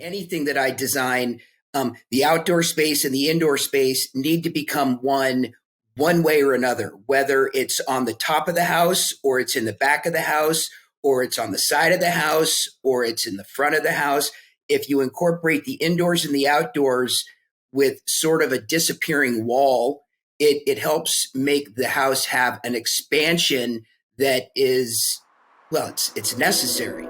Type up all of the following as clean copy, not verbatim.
anything that I design, the outdoor space and the indoor space need to become one way or another, whether it's on the top of the house or it's in the back of the house or it's on the side of the house or it's in the front of the house. If you incorporate the indoors and the outdoors with sort of a disappearing wall, it helps make the house have an expansion that is, well, it's necessary.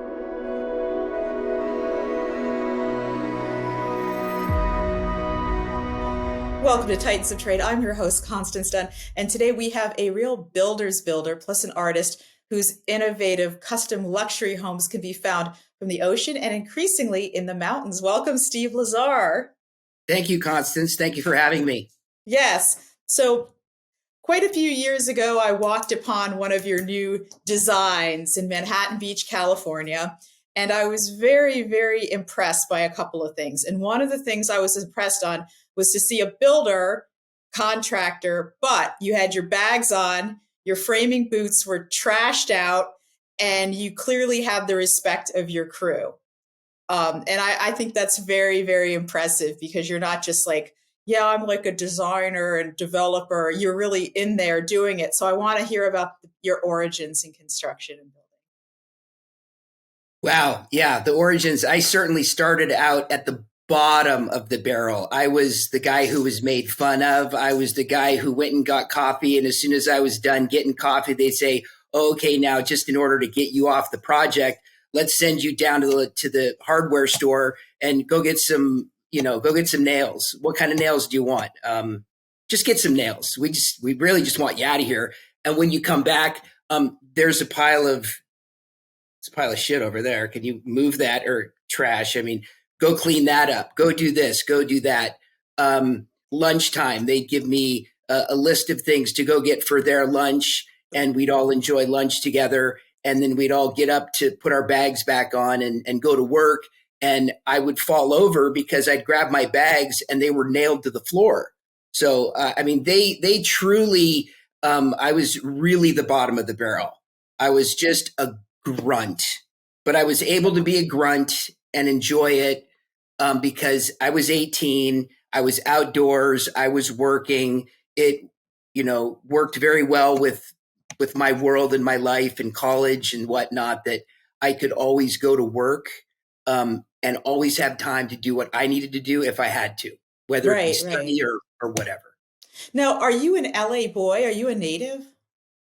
Welcome to Titans of Trade. I'm your host, Constance Dunn, and today we have a real builder's builder plus an artist whose innovative custom luxury homes can be found from the ocean and increasingly in the mountains. Welcome, Steve Lazar. Thank you, Constance. Thank you for having me. Yes. So quite a few years ago, I walked upon one of your new designs in Manhattan Beach, California, and I was very, very impressed by a couple of things. And one of the things I was impressed on was to see a builder, contractor, but you had your bags on, your framing boots were trashed out, and you clearly had the respect of your crew. And I think that's very, very impressive because you're not just like, yeah, I'm like a designer and developer. You're really in there doing it. So I want to hear about your origins in construction and building. Wow. Yeah. The origins. I certainly started out at the bottom of the barrel. I was the guy who was made fun of. I was the guy who went and got coffee. And as soon as I was done getting coffee, they'd say, oh, okay, now just in order to get you off the project, let's send you down to the hardware store and go get some nails. What kind of nails do you want? Just get some nails. We really just want you out of here. And when you come back, there's a pile of shit over there. Can you move that? Or trash? I mean, go clean that up. Go do this. Go do that. Lunchtime, they'd give me a list of things to go get for their lunch, and we'd all enjoy lunch together. And then we'd all get up to put our bags back on and go to work. And I would fall over because I'd grab my bags and they were nailed to the floor. So, I mean, they truly, I was really the bottom of the barrel. I was just a grunt, but I was able to be a grunt and enjoy it because I was 18. I was outdoors. I was working. It, worked very well with my world and my life and college and whatnot, that I could always go to work and always have time to do what I needed to do if I had to, whether it be study or whatever. Now, are you an LA boy? Are you a native?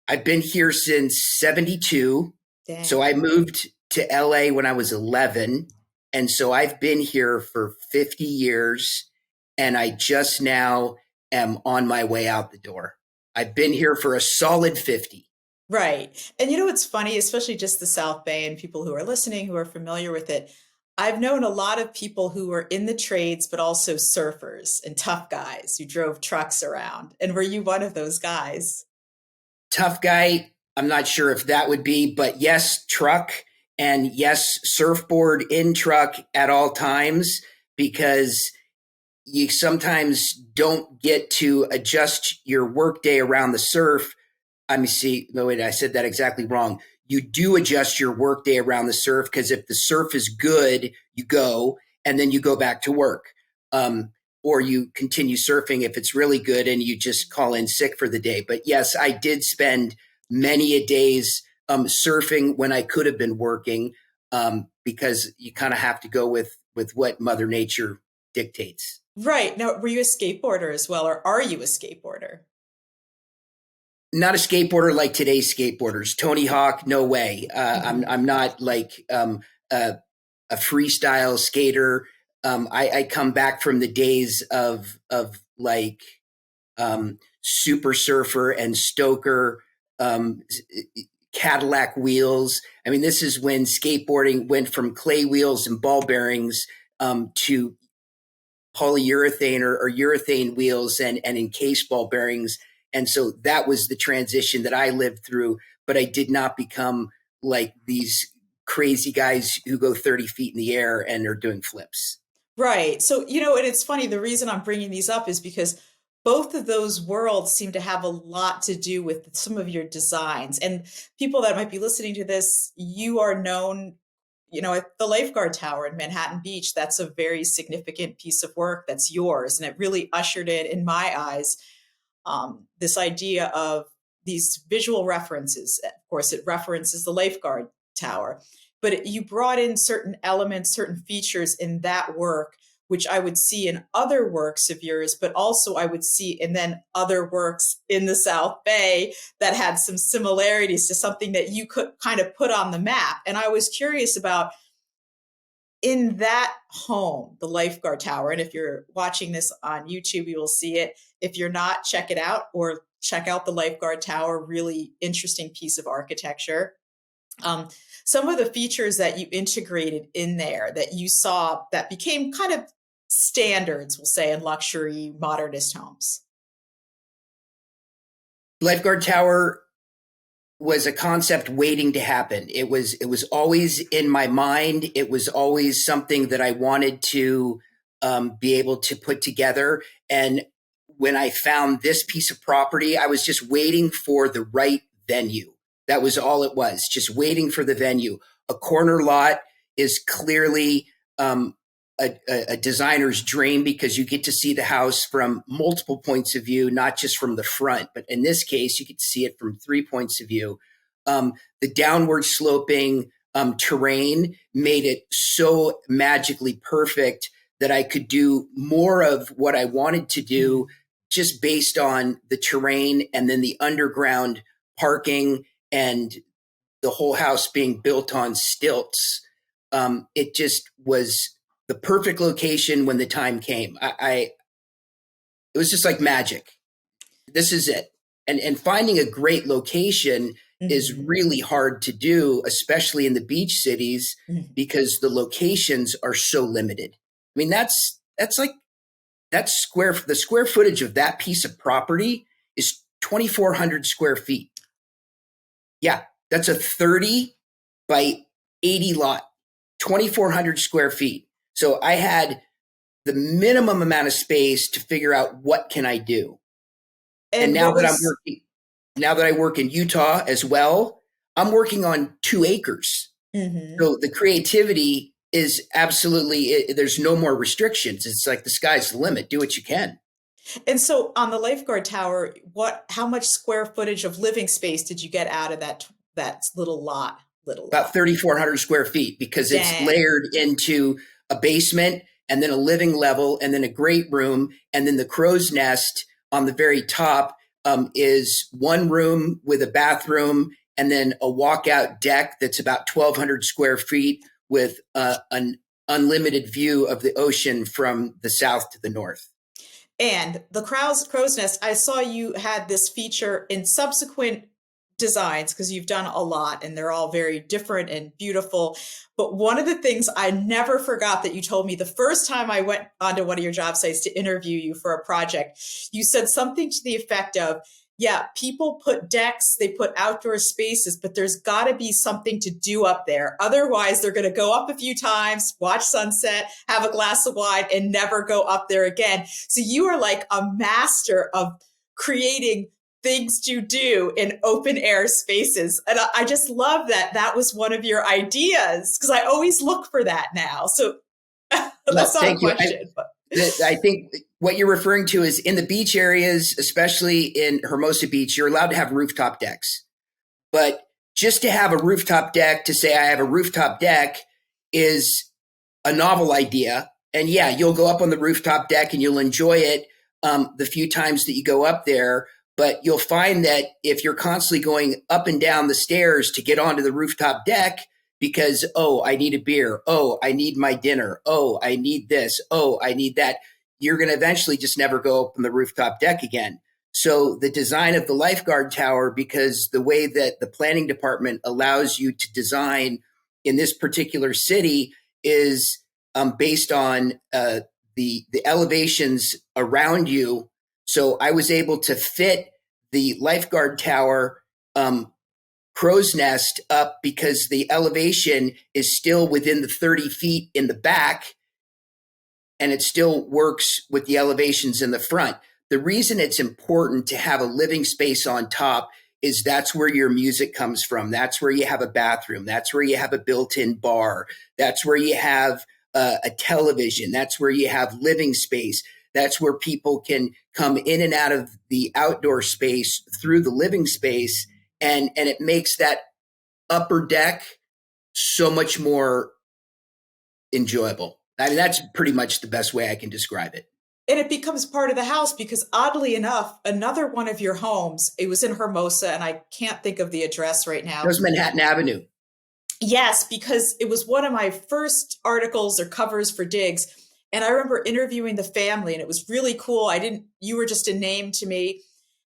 I've been here since 72. Dang. So I moved to LA when I was 11. And so I've been here for 50 years and I just now am on my way out the door. I've been here for a solid 50. Right. And it's funny, especially just the South Bay and people who are listening, who are familiar with it. I've known a lot of people who were in the trades, but also surfers and tough guys who drove trucks around. And were you one of those guys? Tough guy, I'm not sure if that would be, but yes, truck, and yes, surfboard in truck at all times, because you sometimes don't get to adjust your workday around the surf. No, wait, I said that exactly wrong. You do adjust your workday around the surf because if the surf is good, you go and then you go back to work. Or you continue surfing if it's really good and you just call in sick for the day. But yes, I did spend many a days surfing when I could have been working because you kind of have to go with what Mother Nature dictates. Right. Now, were you a skateboarder as well, or are you a skateboarder? Not a skateboarder like today's skateboarders. Tony Hawk, no way. I'm not like a freestyle skater. I come back from the days of like Super Surfer and Stoker, Cadillac wheels. I mean, this is when skateboarding went from clay wheels and ball bearings to polyurethane or urethane wheels and encased ball bearings. And so that was the transition that I lived through, but I did not become like these crazy guys who go 30 feet in the air and are doing flips. Right. So, and it's funny, the reason I'm bringing these up is because both of those worlds seem to have a lot to do with some of your designs. And people that might be listening to this, you are known at the lifeguard tower in Manhattan Beach, that's a very significant piece of work that's yours. And it really ushered in my eyes, this idea of these visual references. Of course, it references the lifeguard tower, but you brought in certain elements, certain features in that work, which I would see in other works of yours, but also I would see in then other works in the South Bay that had some similarities to something that you could kind of put on the map. And I was curious about, in that home, the lifeguard tower, and if you're watching this on YouTube, you will see it. If you're not, check it out, or check out the lifeguard tower, really interesting piece of architecture. Some of the features that you integrated in there that you saw that became kind of standards, we'll say, in luxury modernist homes. Lifeguard tower was a concept waiting to happen. It was always in my mind. It was always something that I wanted to be able to put together. And when I found this piece of property, I was just waiting for the right venue. That was all it was, just waiting for the venue. A corner lot is clearly a designer's dream, because you get to see the house from multiple points of view, not just from the front. But in this case, you get to see it from 3 points of view. The downward sloping terrain made it so magically perfect that I could do more of what I wanted to do just based on the terrain, and then the underground parking and the whole house being built on stilts. It just was the perfect location when the time came. It was just like magic. This is it. And finding a great location is really hard to do, especially in the beach cities, because the locations are so limited. I mean, the square footage of that piece of property is 2,400 square feet. Yeah, that's a 30 by 80 lot, 2,400 square feet. So I had the minimum amount of space to figure out what can I do. And now that I work in Utah as well, I'm working on 2 acres. So the creativity is absolutely, there's no more restrictions. It's like the sky's the limit. Do what you can. And so on the lifeguard tower, how much square footage of living space did you get out of that little lot? About 3,400 square feet, because it's layered into a basement and then a living level and then a great room. And then the crow's nest on the very top is one room with a bathroom, and then a walkout deck that's about 1,200 square feet with an unlimited view of the ocean from the south to the north. And the crow's nest, I saw you had this feature in subsequent designs, because you've done a lot and they're all very different and beautiful. But one of the things I never forgot that you told me the first time I went onto one of your job sites to interview you for a project, you said something to the effect of, yeah, people put decks, they put outdoor spaces, but there's got to be something to do up there. Otherwise, they're going to go up a few times, watch sunset, have a glass of wine, and never go up there again. So you are like a master of creating things to do in open air spaces. And I just love that was one of your ideas, because I always look for that now. So that's not a question. I think what you're referring to is in the beach areas, especially in Hermosa Beach, you're allowed to have rooftop decks. But just to have a rooftop deck, to say I have a rooftop deck, is a novel idea. And yeah, you'll go up on the rooftop deck and you'll enjoy it the few times that you go up there. But you'll find that if you're constantly going up and down the stairs to get onto the rooftop deck because, oh, I need a beer. Oh, I need my dinner. Oh, I need this. Oh, I need that. You're going to eventually just never go up on the rooftop deck again. So the design of the lifeguard tower, because the way that the planning department allows you to design in this particular city is based on the elevations around you. So I was able to fit the lifeguard tower crow's nest up because the elevation is still within the 30 feet in the back, and it still works with the elevations in the front. The reason it's important to have a living space on top is that's where your music comes from. That's where you have a bathroom. That's where you have a built-in bar. That's where you have a television. That's where you have living space. That's where people can come in and out of the outdoor space through the living space. And it makes that upper deck so much more enjoyable. I mean, that's pretty much the best way I can describe it. And it becomes part of the house because oddly enough, another one of your homes, it was in Hermosa, and I can't think of the address right That now. was Manhattan Avenue. Yes, because it was one of my first articles or covers for Diggs. And I remember interviewing the family, and it was really cool. You were just a name to me.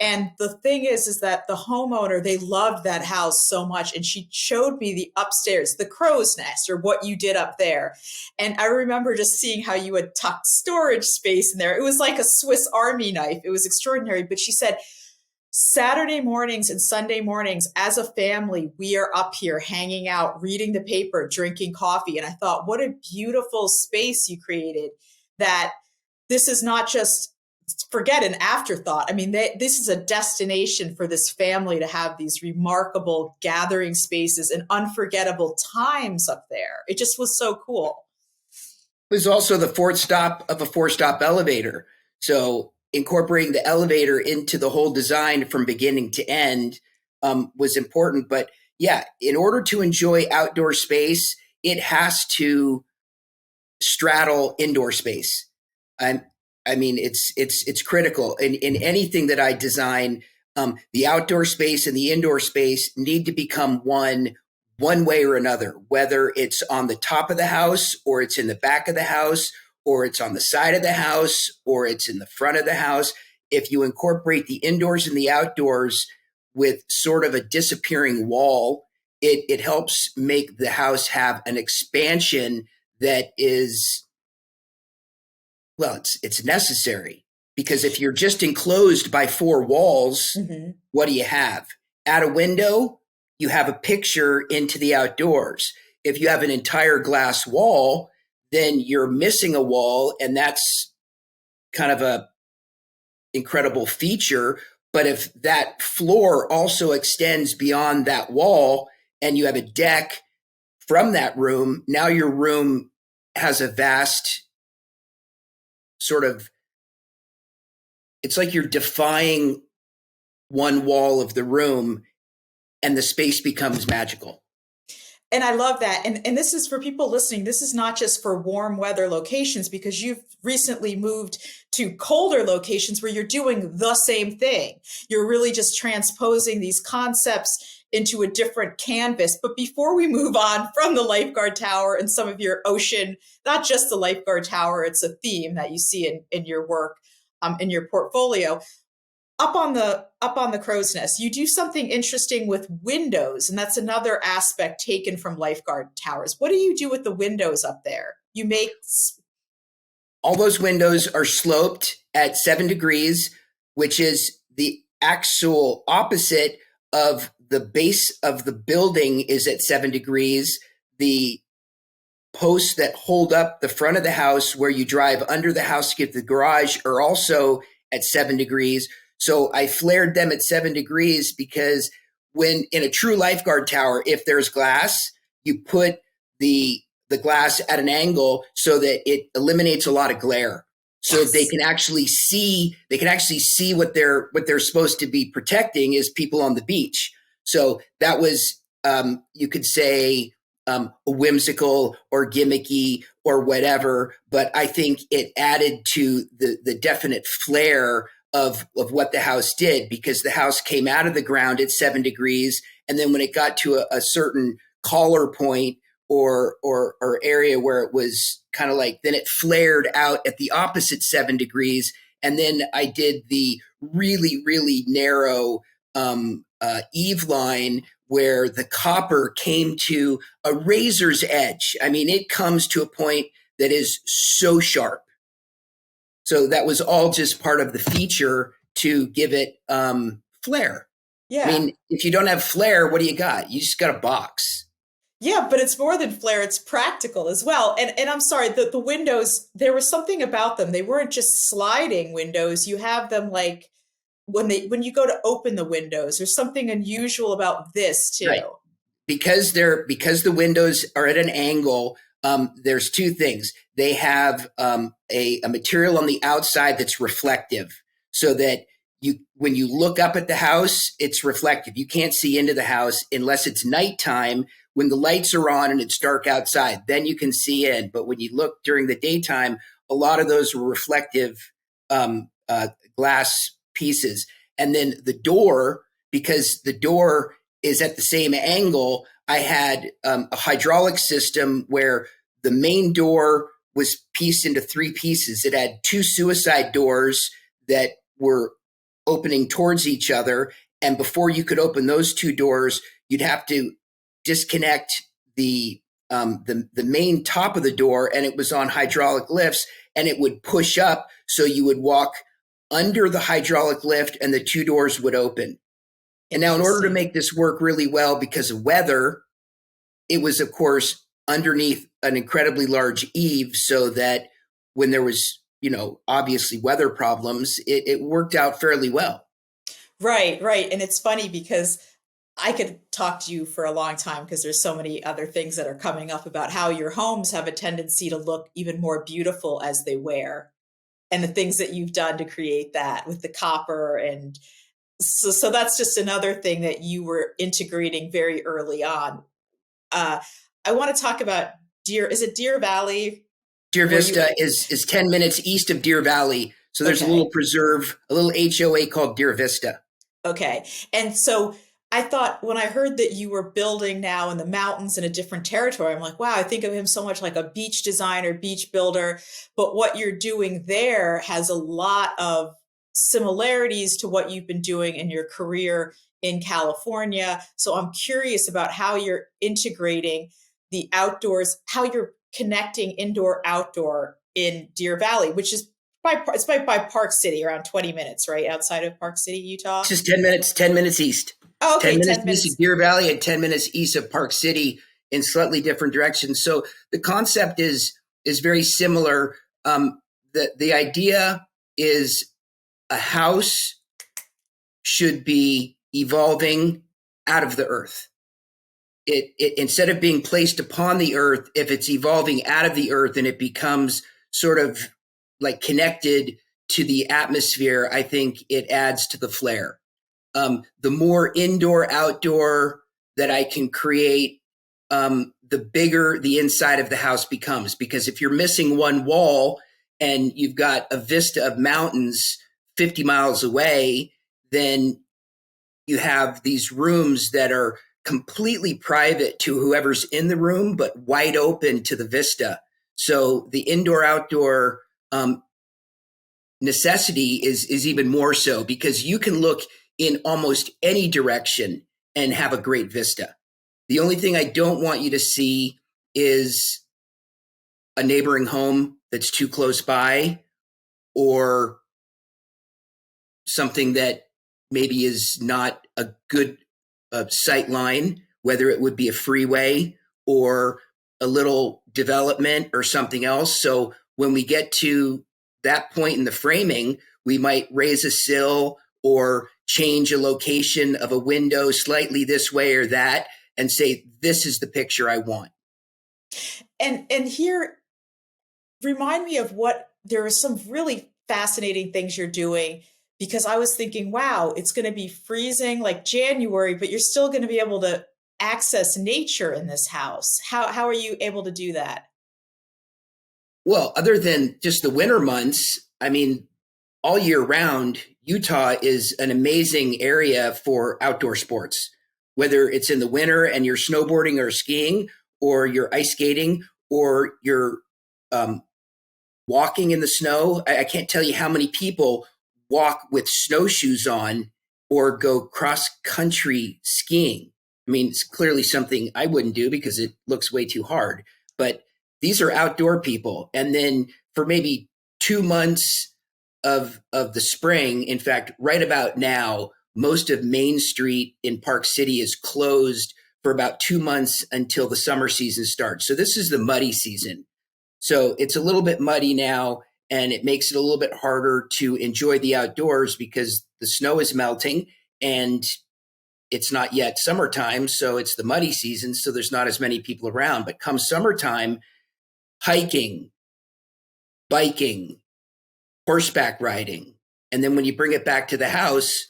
And the thing is that the homeowner, they loved that house so much. And she showed me the upstairs, the crow's nest, or what you did up there. And I remember just seeing how you had tucked storage space in there. It was like a Swiss Army knife. It was extraordinary. But she said, Saturday mornings and Sunday mornings, as a family, we are up here hanging out, reading the paper, drinking coffee. And I thought, what a beautiful space you created, that this is not just, forget an afterthought. I mean, this is a destination for this family to have these remarkable gathering spaces and unforgettable times up there. It just was so cool. It was also the fourth stop of a four-stop elevator. So incorporating the elevator into the whole design from beginning to end was important. But yeah, in order to enjoy outdoor space, it has to straddle indoor space. I mean, it's critical in anything that I design. The outdoor space and the indoor space need to become one way or another, whether it's on the top of the house or it's in the back of the house or it's on the side of the house or it's in the front of the house. If you incorporate the indoors and the outdoors with sort of a disappearing wall, it helps make the house have an expansion that is, well, it's necessary, because if you're just enclosed by four walls, what do you have? At a window, you have a picture into the outdoors. If you have an entire glass wall, then you're missing a wall, and that's kind of a incredible feature. But if that floor also extends beyond that wall and you have a deck from that room, now your room has a vast sort of, it's like you're defying one wall of the room and the space becomes magical. And I love that. And this is for people listening. This is not just for warm weather locations, because you've recently moved to colder locations where you're doing the same thing. You're really just transposing these concepts into a different canvas. But before we move on from the lifeguard tower and some of your ocean, not just the lifeguard tower, it's a theme that you see in your work, in your portfolio. Up on the crow's nest, you do something interesting with windows, and that's another aspect taken from lifeguard towers. What do you do with the windows up there? You make all those windows are sloped at 7 degrees, which is the actual opposite of the base of the building is at 7 degrees. The posts that hold up the front of the house where you drive under the house to get to the garage are also at 7 degrees. So I flared them at 7 degrees because when in a true lifeguard tower, if there's glass, you put the glass at an angle so that it eliminates a lot of glare. So yes. they can actually see what they're supposed to be protecting is people on the beach. So that was you could say whimsical or gimmicky or whatever, but I think it added to the definite flair of what the house did, because the house came out of the ground at 7 degrees. And then when it got to a certain collar point or area where it was kind of like, then it flared out at the opposite 7 degrees. And then I did the really, really narrow eave line where the copper came to a razor's edge. I mean, it comes to a point that is so sharp. So that was all just part of the feature to give it flair. Yeah. I mean, if you don't have flair, what do you got? You just got a box. Yeah, but it's more than flair. It's practical as well. And I'm sorry, the windows, there was something about them. They weren't just sliding windows. You have them like when you go to open the windows, there's something unusual about this Right. too. Because the windows are at an angle. There's two things. They have a material on the outside that's reflective, so that when you look up at the house, it's reflective. You can't see into the house unless it's nighttime when the lights are on and it's dark outside. Then you can see in. But when you look during the daytime, a lot of those were reflective glass pieces. And then the door, because the door is at the same angle, I had a hydraulic system where the main door was pieced into three pieces. It had two suicide doors that were opening towards each other. And before you could open those two doors, you'd have to disconnect the main top of the door, and it was on hydraulic lifts, and it would push up. So you would walk under the hydraulic lift and the two doors would open. And now, in order to make this work really well, because of weather, it was, of course, underneath an incredibly large eave, so that when there was, obviously weather problems, it worked out fairly well. Right, right. And it's funny because I could talk to you for a long time because there's so many other things that are coming up about how your homes have a tendency to look even more beautiful as they wear, and the things that you've done to create that with the copper. And so that's just another thing that you were integrating very early on. I want to talk about is it Deer Valley? Deer Vista is 10 minutes east of Deer Valley. So there's a little preserve, a little HOA called Deer Vista. Okay. And so I thought when I heard that you were building now in the mountains in a different territory, I'm like, wow, I think of him so much like a beach designer, beach builder. But what you're doing there has a lot of similarities to what you've been doing in your career in California. So I'm curious about how you're integrating the outdoors, how you're connecting indoor outdoor in Deer Valley, which is by Park City, around 20 minutes, right outside of Park City, Utah. It's just 10 minutes east. Oh, okay, 10 minutes east of Deer Valley and 10 minutes east of Park City, in slightly different directions. So the concept is very similar. The idea is a house should be evolving out of the earth. It instead of being placed upon the earth, if it's evolving out of the earth and it becomes sort of like connected to the atmosphere, I think it adds to the flair. The more indoor outdoor that I can create, the bigger the inside of the house becomes. Because if you're missing one wall and you've got a vista of mountains 50 miles away, then you have these rooms that are completely private to whoever's in the room, but wide open to the vista. So the indoor outdoor necessity is even more so, because you can look in almost any direction and have a great vista. The only thing I don't want you to see is a neighboring home that's too close by, or something that maybe is not a good sight line, whether it would be a freeway or a little development or something else. So when we get to that point in the framing, we might raise a sill or change a location of a window slightly this way or that, and say, this is the picture I want. And here, remind me of there are some really fascinating things you're doing, because I was thinking, wow, it's going to be freezing like January, but you're still going to be able to access nature in this house. How are you able to do that? Well, other than just the winter months, I mean, all year round, Utah is an amazing area for outdoor sports, whether it's in the winter and you're snowboarding or skiing, or you're ice skating, or you're walking in the snow. I can't tell you how many people walk with snowshoes on or go cross-country skiing. I mean, it's clearly something I wouldn't do because it looks way too hard. But these are outdoor people. And then for maybe 2 months of the spring, in fact, right about now, most of Main Street in Park City is closed for about 2 months until the summer season starts. So this is the muddy season. So it's a little bit muddy now. and it makes it a little bit harder to enjoy the outdoors because the snow is melting and it's not yet summertime, so it's the muddy season, so there's not as many people around. But come summertime, hiking, biking, horseback riding, and then when you bring it back to the house,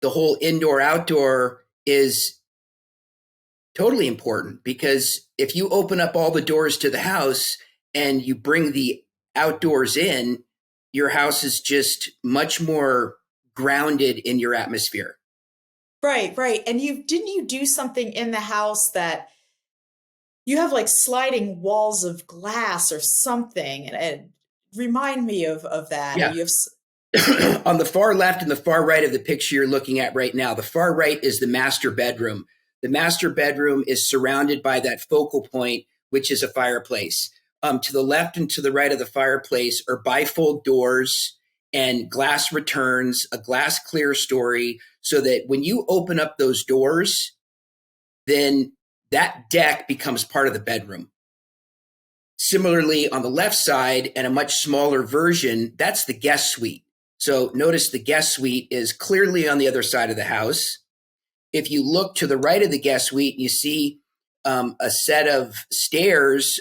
the whole indoor outdoor is totally important, because if you open up all the doors to the house and you bring the outdoors in, your house is just much more grounded in your atmosphere. Right, right. And didn't you do something in the house that you have like sliding walls of glass or something? And remind me of that. Or Yeah. you have On the far left and the far right of the picture you're looking at right now, the far right is the master bedroom. The master bedroom is surrounded by that focal point, which is a fireplace. To the left and to the right of the fireplace are bifold doors and glass returns, a glass clear story, so that when you open up those doors, then that deck becomes part of the bedroom. Similarly, on the left side, and a much smaller version, that's the guest suite. So notice the guest suite is clearly on the other side of the house. If you look to the right of the guest suite, you see a set of stairs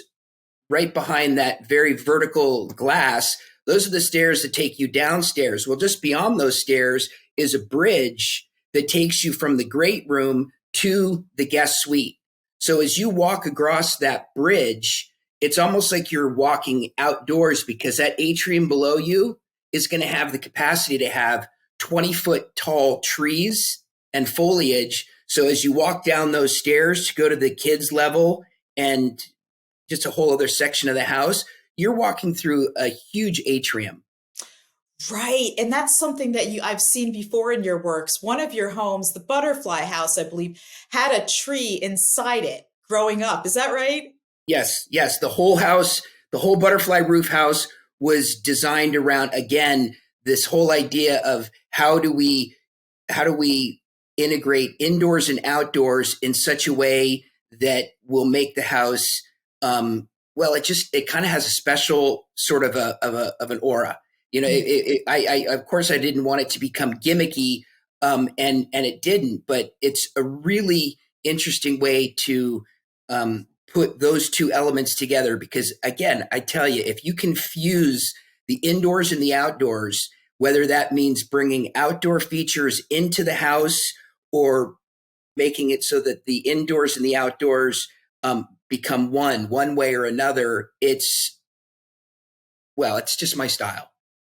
right behind that very vertical glass. Those are the stairs that take you downstairs. Well, just beyond those stairs is a bridge that takes you from the great room to the guest suite. So as you walk across that bridge, it's almost like you're walking outdoors, because that atrium below you is going to have the capacity to have 20-foot tall trees and foliage. So as you walk down those stairs to go to the kids level and just a whole other section of the house, you're walking through a huge atrium. right. And that's something that I've seen before in your works. One of your homes, the butterfly house, I believe, had a tree inside it growing up. Is that right? Yes, yes. The whole house, the whole butterfly roof house was designed around, again, this whole idea of how do we integrate indoors and outdoors in such a way that will make the house, well, it kind of has a special sort of an aura. You know, I of course I didn't want it to become gimmicky, and it didn't, but it's a really interesting way to put those two elements together. Because again, I tell you, if you can fuse the indoors and the outdoors, whether that means bringing outdoor features into the house or making it so that the indoors and the outdoors become one way or another, it's just my style.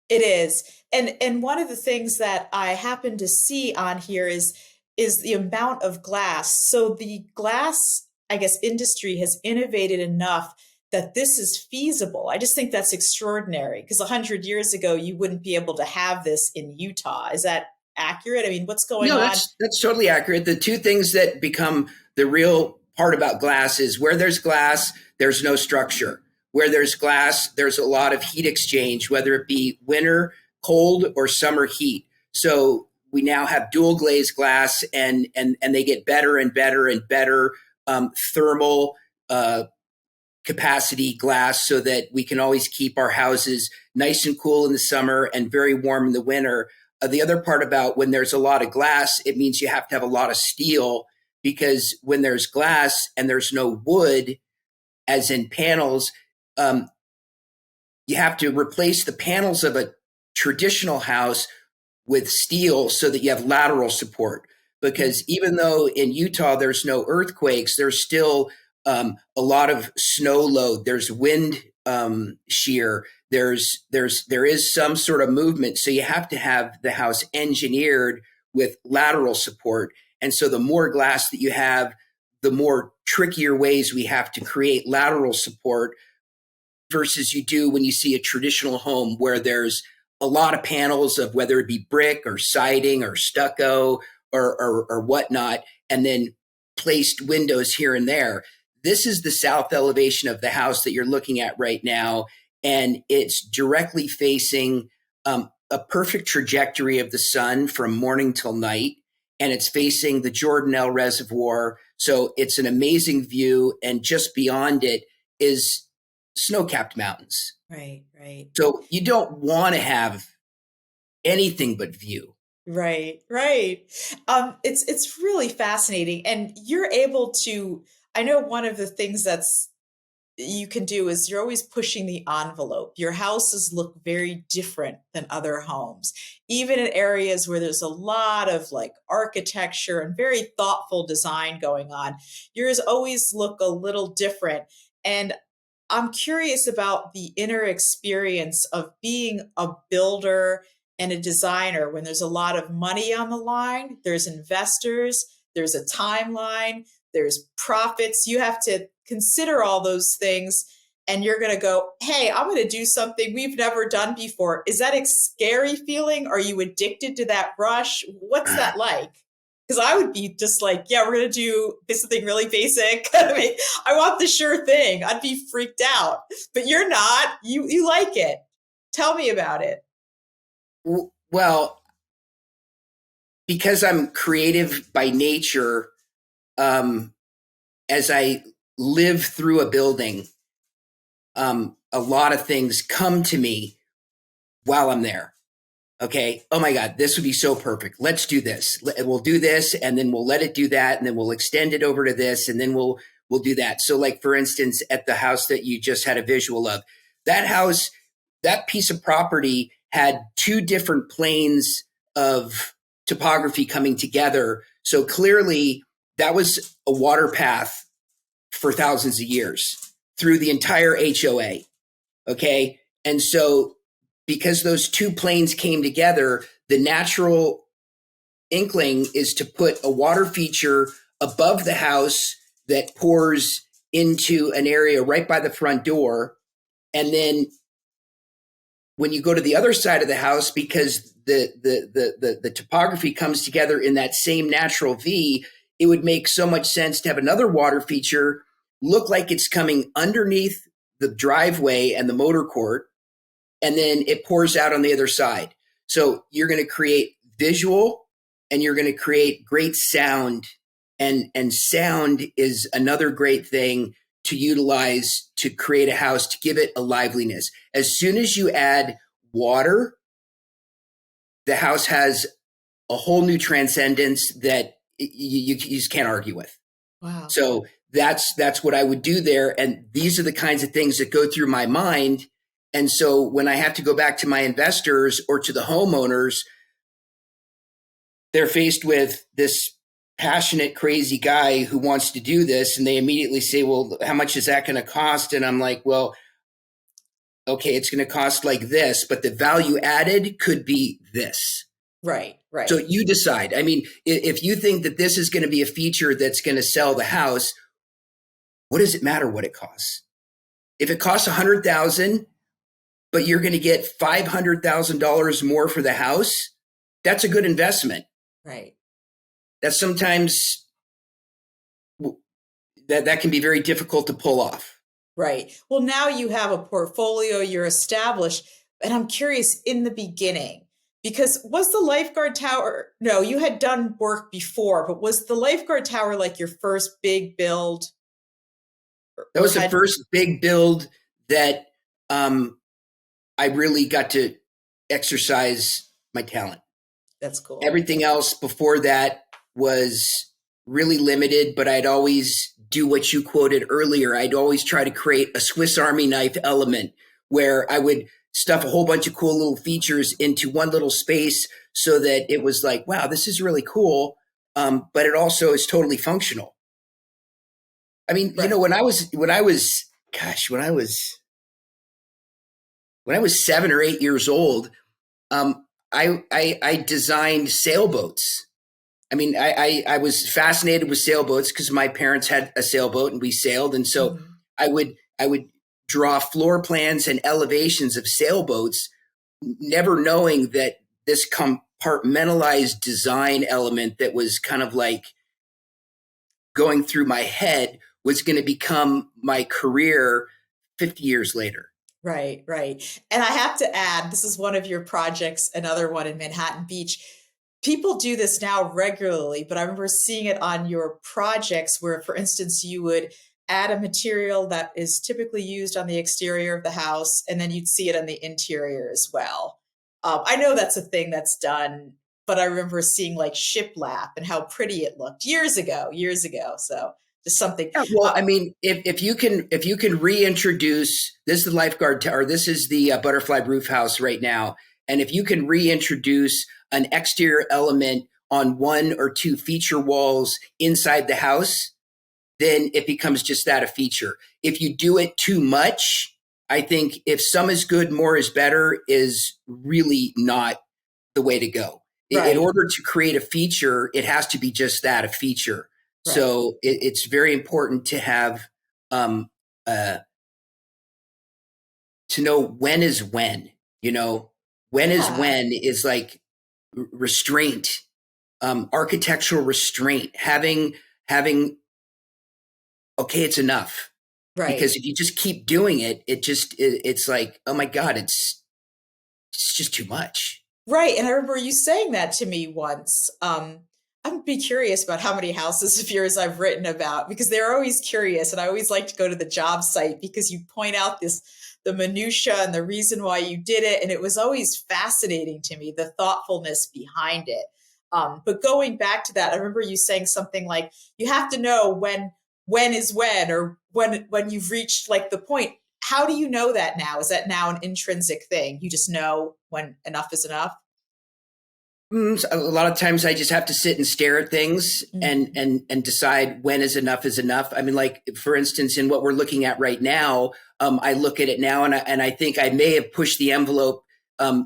It is. And one of the things that I happen to see on here is the amount of glass. So the glass, I guess, industry has innovated enough that this is feasible. I just think that's extraordinary, because 100 years ago you wouldn't be able to have this in Utah. Is that accurate? I mean, what's going No, on? that's totally accurate. The two things that become the real part about glass is where there's glass, there's no structure. Where there's glass, there's a lot of heat exchange, whether it be winter, cold, or summer heat. So we now have dual glazed glass, and they get better and better and better thermal capacity glass, so that we can always keep our houses nice and cool in the summer and very warm in the winter. The other part about when there's a lot of glass, it means you have to have a lot of steel, because when there's glass and there's no wood, as in panels, you have to replace the panels of a traditional house with steel so that you have lateral support. Because even though in Utah there's no earthquakes, there's still a lot of snow load. There's wind shear. There is some sort of movement. So you have to have the house engineered with lateral support. And so the more glass that you have, the more trickier ways we have to create lateral support, versus you do when you see a traditional home where there's a lot of panels of whether it be brick or siding or stucco or whatnot, and then placed windows here and there. This is the south elevation of the house that you're looking at right now, and it's directly facing a perfect trajectory of the sun from morning till night, and it's facing the Jordanelle Reservoir. So it's an amazing view, and just beyond it is snow-capped mountains. Right, right. So you don't want to have anything but view. Right, right. It's really fascinating, and you're able to. I know one of the things that's you can do is you're always pushing the envelope. Your houses look very different than other homes, even in areas where there's a lot of like architecture and very thoughtful design going on. Yours always look a little different. And I'm curious about the inner experience of being a builder and a designer when there's a lot of money on the line, there's investors, there's a timeline, there's profits. You have to consider all those things, and you're going to go, hey, I'm going to do something we've never done before. Is that a scary feeling? Are you addicted to that rush? What's that like? Because I would be just like, yeah, we're going to do something really basic. I mean, I want the sure thing. I'd be freaked out, but you're not. You like it. Tell me about it. Well, because I'm creative by nature, as I live through a building, a lot of things come to me while I'm there. Okay. Oh my God, this would be so perfect. Let's do this. We'll do this, and then we'll let it do that, and then we'll extend it over to this, and then we'll do that. So, like for instance, at the house that you just had a visual of, that house, that piece of property had two different planes of topography coming together. So clearly, that was a water path for thousands of years through the entire HOA. Okay. And so because those two planes came together, the natural inkling is to put a water feature above the house that pours into an area right by the front door. And then when you go to the other side of the house, because the topography comes together in that same natural V, it would make so much sense to have another water feature look like it's coming underneath the driveway and the motor court, and then it pours out on the other side. So you're going to create visual, and you're going to create great sound, and sound is another great thing to utilize to create a house, to give it a liveliness. As soon as you add water, the house has a whole new transcendence that you just can't argue with. Wow. So that's what I would do there. And these are the kinds of things that go through my mind. And so when I have to go back to my investors or to the homeowners, they're faced with this passionate, crazy guy who wants to do this. And they immediately say, well, how much is that going to cost? And I'm like, well, okay, it's going to cost like this, but the value added could be this. Right, right. So you decide. I mean, if you think that this is going to be a feature that's going to sell the house, what does it matter what it costs? If it costs $100,000, but you're going to get $500,000 more for the house, that's a good investment. Right. That sometimes that can be very difficult to pull off. Right. Well, now you have a portfolio, you're established, and I'm curious in the beginning, because was the lifeguard tower, no, you had done work before, but was the lifeguard tower like your first big build? That was the first big build that I really got to exercise my talent. That's cool. Everything else before that was really limited, but I'd always do what you quoted earlier. I'd always try to create a Swiss Army knife element where I would stuff a whole bunch of cool little features into one little space so that it was like, wow, this is really cool. But it also is totally functional. I mean, right. You know, when I was 7 or 8 years old, I designed sailboats. I mean, I was fascinated with sailboats because my parents had a sailboat and we sailed. And so I would draw floor plans and elevations of sailboats, never knowing that this compartmentalized design element that was kind of like going through my head was going to become my career 50 years later. Right, right. And I have to add, this is one of your projects, another one in Manhattan Beach. People do this now regularly, but I remember seeing it on your projects where, for instance, you would add a material that is typically used on the exterior of the house, and then you'd see it on the interior as well. I know that's a thing that's done, but I remember seeing like shiplap and how pretty it looked years ago, years ago. So just something. Yeah, well, I mean, if you can reintroduce this is the lifeguard or this is the butterfly roof house right now, and if you can reintroduce an exterior element on one or two feature walls inside the house, then it becomes just that, a feature. If you do it too much, I think if some is good, more is better is really not the way to go. In Right, order to create a feature, it has to be just that, a feature. right. So it's very important to have um, uh, to know when is when. You know, when is Yeah, when is like restraint, architectural restraint. Having okay, it's enough. right. Because if you just keep doing it, it's like, oh my God, it's just too much. Right. And I remember you saying that to me once. I'd be curious about how many houses of yours I've written about because they're always curious. And I always like to go to the job site because you point out the minutia and the reason why you did it. And it was always fascinating to me, the thoughtfulness behind it. But going back to that, I remember you saying something like, you have to know when is when, or when you've reached like the point. How do you know that now? Is that now an intrinsic thing? You just know when enough is enough? A lot of times I just have to sit and stare at things Mm. and decide when is enough. I mean, like for instance, in what we're looking at right now, I look at it now and I think I may have pushed the envelope,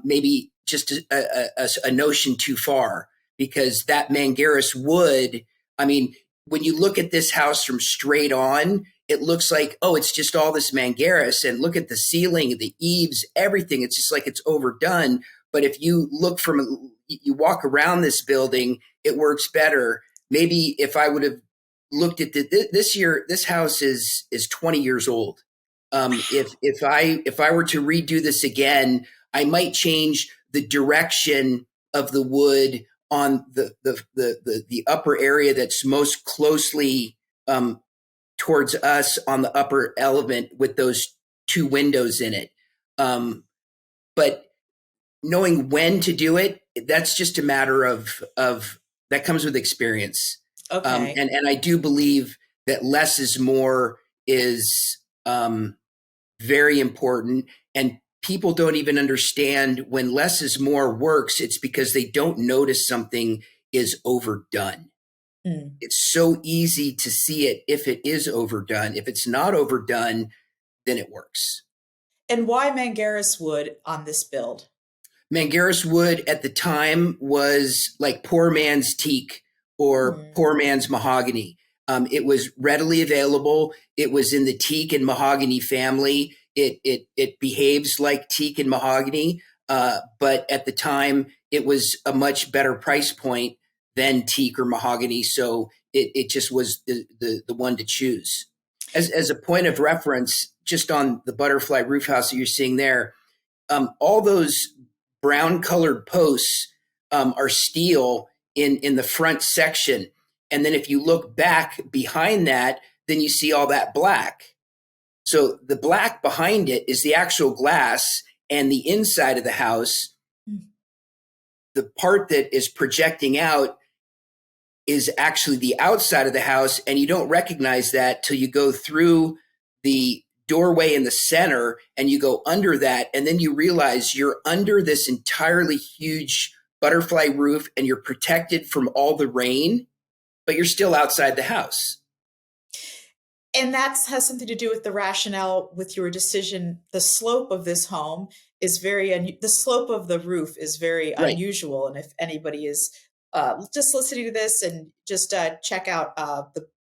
maybe just a notion too far because that Mangaris wood. I mean, when you look at this house from straight on, it looks like, oh, it's just all this Mangaris, and look at the ceiling, the eaves, everything. It's just like it's overdone. But if you look from you walk around this building, it works better. Maybe if I would have looked at this year, this house is 20 years old. If I were to redo this again, I might change the direction of the wood on the upper area that's most closely towards us on the upper element with those two windows in it. But knowing when to do it, that's just a matter of that comes with experience. Okay. And I do believe that less is more is very important. And people don't even understand when less is more works. It's because they don't notice something is overdone. Mm. It's so easy to see it if it is overdone. If it's not overdone, then it works. And why Mangaris wood on this build? Mangaris wood at the time was like poor man's teak or Mm. poor man's mahogany. It was readily available. It was in the teak and mahogany family. It behaves like teak and mahogany, but at the time it was a much better price point than teak or mahogany. So it just was the one to choose. As a point of reference, just on the butterfly roof house that you're seeing there, all those brown colored posts are steel in the front section. And then if you look back behind that, then you see all that black. So the black behind it is the actual glass, and the inside of the house, the part that is projecting out is actually the outside of the house. And you don't recognize that till you go through the doorway in the center and you go under that. And then you realize you're under this entirely huge butterfly roof and you're protected from all the rain, but you're still outside the house. And that has something to do with the rationale with your decision. The slope of this home is the slope of the roof is very Right. unusual. And if anybody is just listening to this and just check out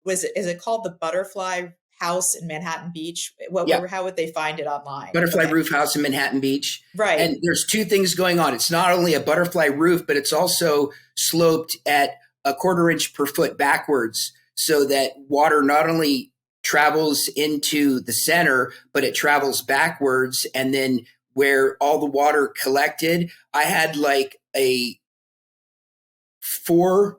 is it called the Butterfly House in Manhattan Beach? Yeah. How would they find it online? Butterfly Okay. roof house in Manhattan Beach. Right. And there's two things going on. It's not only a butterfly roof, but it's also sloped at a quarter inch per foot backwards so that water not only travels into the center, but it travels backwards. And then where all the water collected, I had like a 4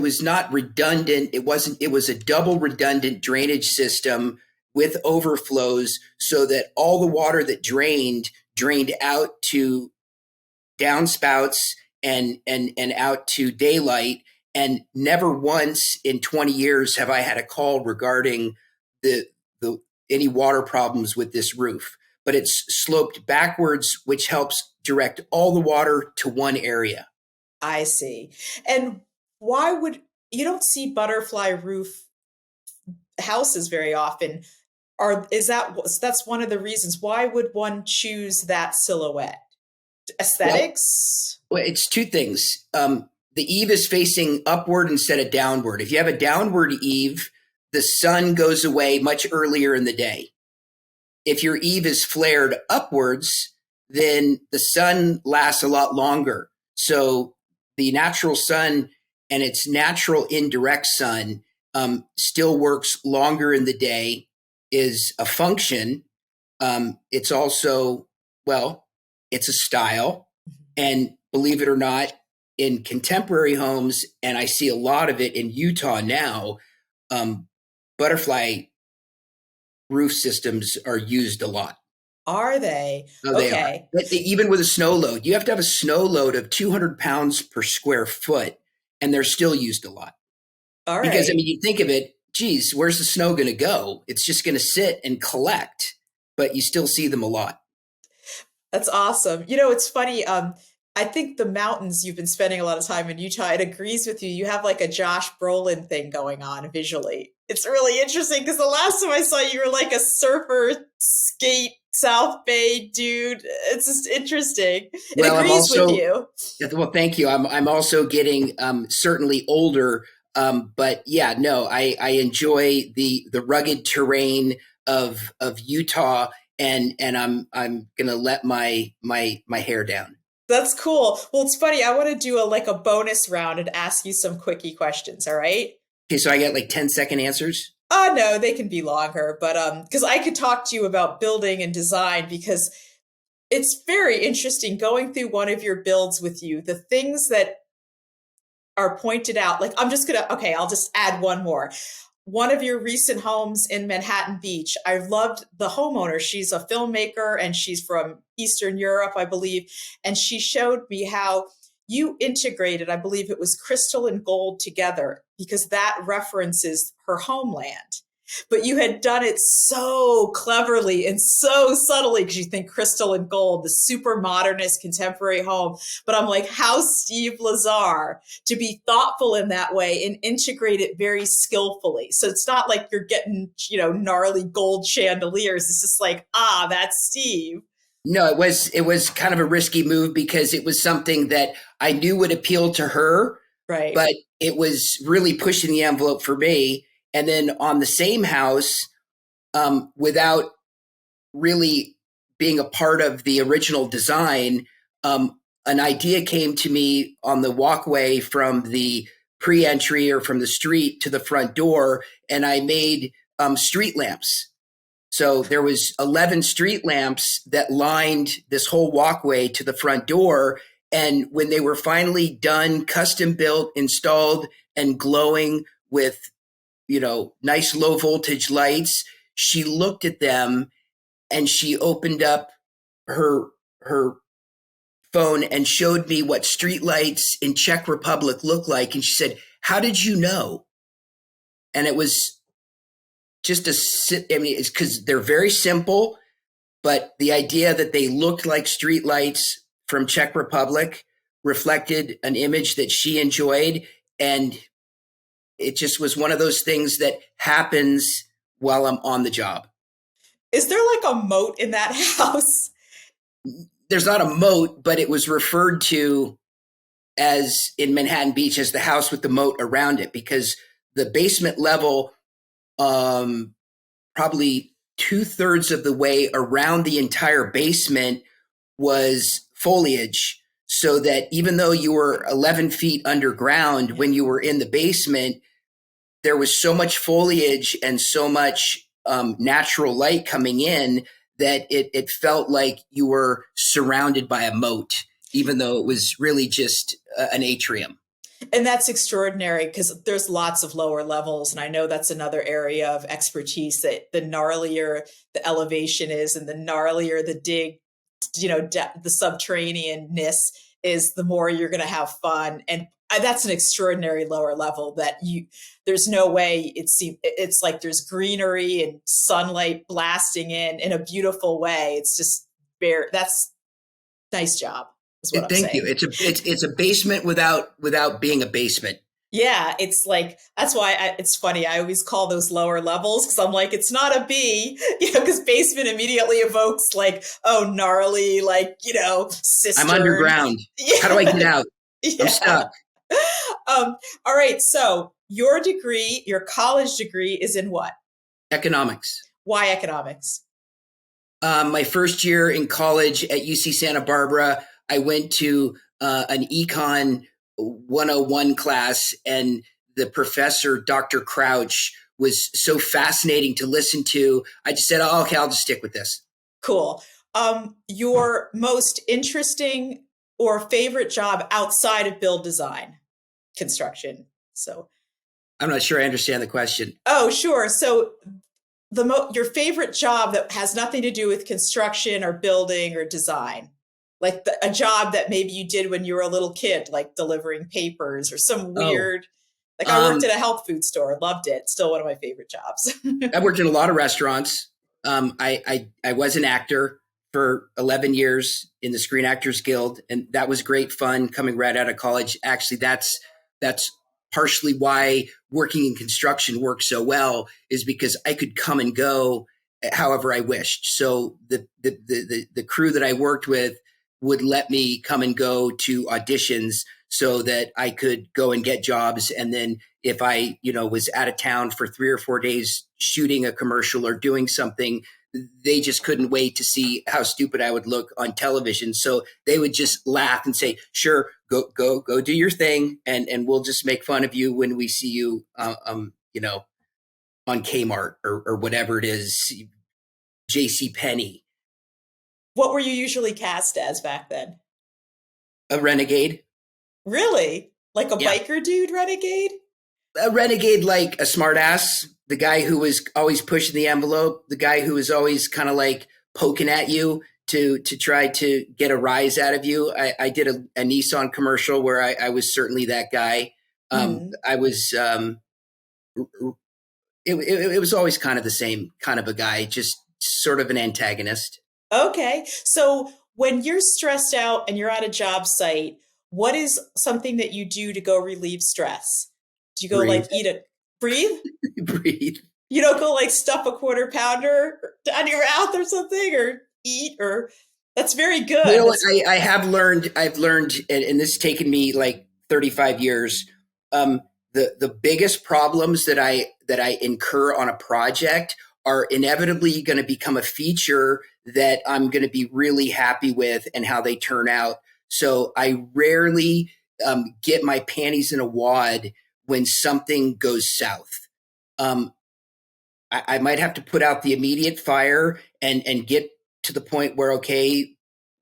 was not redundant. It was a double redundant drainage system with overflows so that all the water that drained out to downspouts and out to daylight. And never once in 20 years have I had a call regarding the any water problems with this roof. But it's sloped backwards, which helps direct all the water to one area. I see. And why would you don't see butterfly roof houses very often? Or is that's one of the reasons? Why would one choose that silhouette? Well, Aesthetics? it's two things. The eave is facing upward instead of downward. If you have a downward eave, the sun goes away much earlier in the day. If your eave is flared upwards, then the sun lasts a lot longer. So the natural sun and its natural indirect sun still works longer in the day, is a function. It's also, well, it's a style. And believe it or not, in contemporary homes, and I see a lot of it in Utah now, butterfly roof systems are used a lot. Are they? Oh, they are. Okay. But even with a snow load, you have to have a snow load of 200 pounds per square foot, and they're still used a lot. All Because, I right. mean, you think of it, geez, where's the snow going to go? It's just going to sit and collect, but you still see them a lot. That's awesome. You know, it's funny. I think the mountains, you've been spending a lot of time in Utah. It agrees with you. You have like a Josh Brolin thing going on visually. It's really interesting because the last time I saw you, you were like a surfer skate South Bay dude. It's just interesting. It Well, I'm agrees with also, you. well, thank you. I'm also getting certainly older, but yeah, no, I enjoy the rugged terrain of Utah, and I'm gonna let my hair down. That's cool. Well, it's funny. I want to do a bonus round and ask you some quickie questions. All right. Okay, so I get like 10-second answers. No, they can be longer, but because I could talk to you about building and design because it's very interesting going through one of your builds with you. The things that are pointed out, like okay, I'll just add one more. One of your recent homes in Manhattan Beach, I loved the homeowner. She's a filmmaker and she's from Eastern Europe, I believe. And she showed me how you integrated, I believe it was crystal and gold together because that references her homeland. But you had done it so cleverly and so subtly because you think crystal and gold, the super modernist contemporary home. But I'm like, how Steve Lazar to be thoughtful in that way and integrate it very skillfully. So it's not like you're getting, gnarly gold chandeliers. It's just like, that's Steve. No, it was kind of a risky move because it was something that I knew would appeal to her, Right. but it was really pushing the envelope for me. And then on the same house, without really being a part of the original design, an idea came to me on the walkway from the pre-entry or from the street to the front door, and I made street lamps. So there was 11 street lamps that lined this whole walkway to the front door. And when they were finally done, custom built, installed, and glowing with, nice low voltage lights, she looked at them and she opened up her phone and showed me what street lights in Czech Republic look like. And she said, "How did you know?" And it was just it's because they're very simple, but the idea that they looked like street lights from Czech Republic reflected an image that she enjoyed. And it just was one of those things that happens while I'm on the job. Is there like a moat in that house? There's not a moat, but it was referred to as in Manhattan Beach as the house with the moat around it because the basement level, probably 2/3 of the way around the entire basement was foliage. So that even though you were 11 feet underground, when you were in the basement, there was so much foliage and so much natural light coming in that it felt like you were surrounded by a moat, even though it was really just an atrium. And that's extraordinary because there's lots of lower levels. And I know that's another area of expertise that the gnarlier the elevation is and the gnarlier the dig, the subterraneanness is, the more you're going to have fun. And that's an extraordinary lower level that there's no way it's like there's greenery and sunlight blasting in a beautiful way. It's just that's nice job is what I'm Thank you. saying. It's a basement without being a basement. Yeah, it's like that's why it's funny. I always call those lower levels because I'm like, it's not a B, because basement immediately evokes like, oh, gnarly, like I'm cistern. underground. Yeah, How do I get out? I'm yeah. stuck. All right. So your degree, your college degree, is in what? Economics. Why economics? My first year in college at UC Santa Barbara, I went to an econ 101 class, and the professor, Dr. Crouch, was so fascinating to listen to. I just said, oh, okay, I'll just stick with this. Cool. Your most interesting or favorite job outside of build design, construction. So, I'm not sure I understand the question. oh, sure. So your favorite job that has nothing to do with construction or building or design, like a job that maybe you did when you were a little kid, like delivering papers or some Oh, weird, like I worked at a health food store, loved it. Still one of my favorite jobs. I worked in a lot of restaurants. I was an actor for 11 years in the Screen Actors Guild, and that was great fun coming right out of college. Actually, that's partially why working in construction works so well, is because I could come and go however I wished. So the crew that I worked with would let me come and go to auditions so that I could go and get jobs. And then if I, was out of town for 3 or 4 days shooting a commercial or doing something, they just couldn't wait to see how stupid I would look on television. So they would just laugh and say, sure, go do your thing. And we'll just make fun of you when we see you, on Kmart or whatever it is, JC Penney. What were you usually cast as back then? A renegade. Really? Like a Yeah. biker dude renegade? A renegade, like a smartass, the guy who was always pushing the envelope, the guy who was always kind of like poking at you to try to get a rise out of you. I did a Nissan commercial where I was certainly that guy. I was it was always kind of the same kind of a guy, just sort of an antagonist. Okay. So when you're stressed out and you're at a job site, what is something that you do to go relieve stress? Do you go like Breathe, breathe? breathe. You don't go like stuff a quarter pounder down your mouth or something or eat or that's very You good. know what? That's I've learned, and this has taken me like 35 years. The biggest problems that I incur on a project are inevitably going to become a feature that I'm going to be really happy with and how they turn out. So I rarely get my panties in a wad when something goes south. Um, I might have to put out the immediate fire and get to the point where, okay,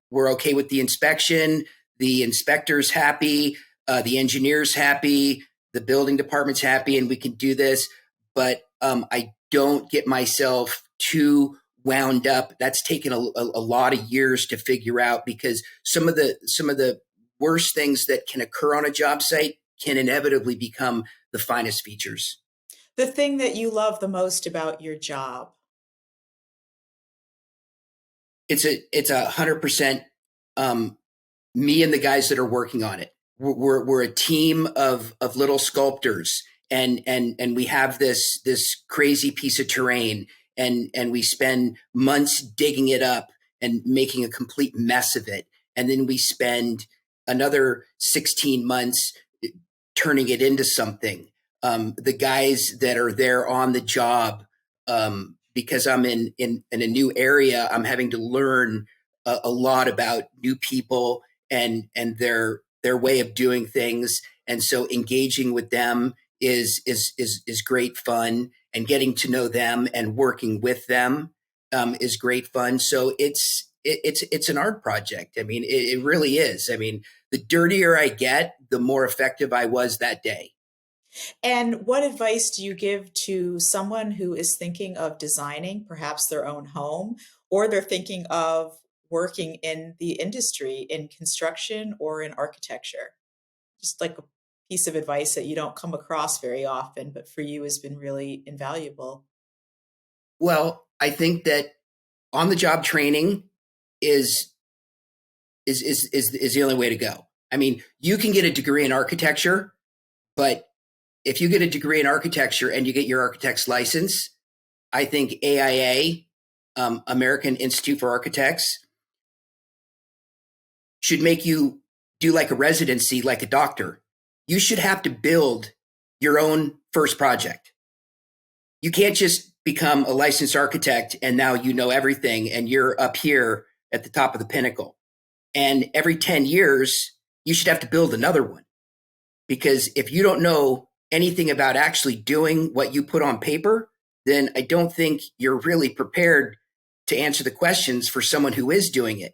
we're okay with the inspection, the inspector's happy, the engineer's happy, the building department's happy, and we can do this. But I don't get myself too wound up. That's taken a lot of years to figure out, because some of the worst things that can occur on a job site can inevitably become the finest features. the thing that you love the most about your job. It's 100% me and the guys that are working on it. We're a team of little sculptors, and we have this crazy piece of terrain, and we spend months digging it up and making a complete mess of it, and then we spend another 16 months turning it into something. The guys that are there on the job, because I'm in a new area, I'm having to learn a lot about new people and their way of doing things, and so engaging with them is great fun, and getting to know them and working with them is great fun. So it's an art project. I mean, it really is. I mean, the dirtier I get, the more effective I was that day. And what advice do you give to someone who is thinking of designing perhaps their own home, or they're thinking of working in the industry in construction or in architecture? Just like a piece of advice that you don't come across very often, but for you has been really invaluable. Well, I think that on the job training is is the only way to go. I mean, you can get a degree in architecture, but if you get a degree in architecture and you get your architect's license, I think AIA, American Institute for Architects, should make you do like a residency, like a doctor. You should have to build your own first project. You can't just become a licensed architect and now you know everything and you're up here at the top of the pinnacle. And every 10 years, you should have to build another one. Because if you don't know anything about actually doing what you put on paper, then I don't think you're really prepared to answer the questions for someone who is doing it.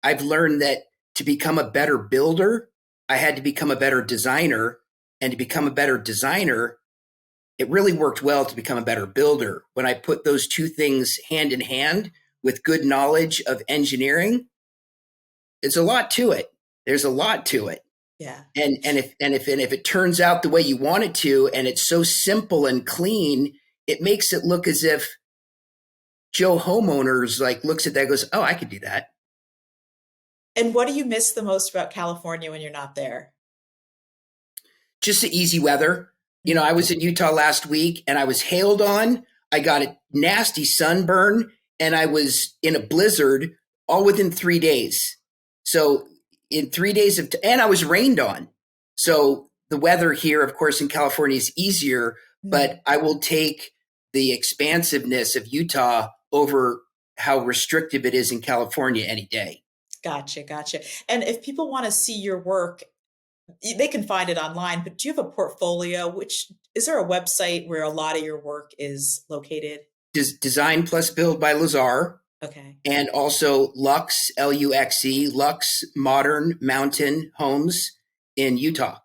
I've learned that to become a better builder, I had to become a better designer. And to become a better designer, it really worked well to become a better builder. When I put those two things hand in hand with good knowledge of engineering, it's a lot to it. There's a lot to it. Yeah. And if it turns out the way you want it to, and it's so simple and clean, it makes it look as if Joe homeowners like looks at that and goes, oh, I could do that. And what do you miss the most about California when you're not there? Just the easy weather. You know, I was in Utah last week and I was hailed on. I got a nasty sunburn and I was in a blizzard all within 3 days. So in 3 days and I was rained on. So the weather here, of course, in California is easier, but I will take the expansiveness of Utah over how restrictive it is in California any day. Gotcha, gotcha. And if people want to see your work, they can find it online, but do you have a portfolio? Which is there a website where a lot of your work is located? Design plus Build by Lazar. Okay. And also Lux, Luxe, Lux Modern Mountain Homes in Utah.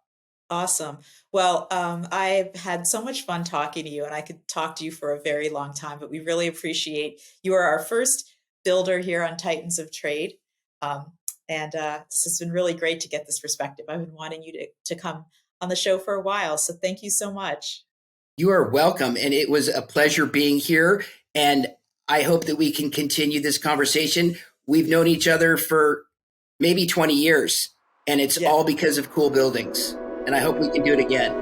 Awesome. Well, I've had so much fun talking to you, and I could talk to you for a very long time, but we really appreciate you are our first builder here on Titans of Trade. And this has been really great to get this perspective. I've been wanting you to come on the show for a while. So thank you so much. You are welcome. And it was a pleasure being here. And I hope that we can continue this conversation. We've known each other for maybe 20 years, and it's all because of cool buildings. And I hope we can do it again.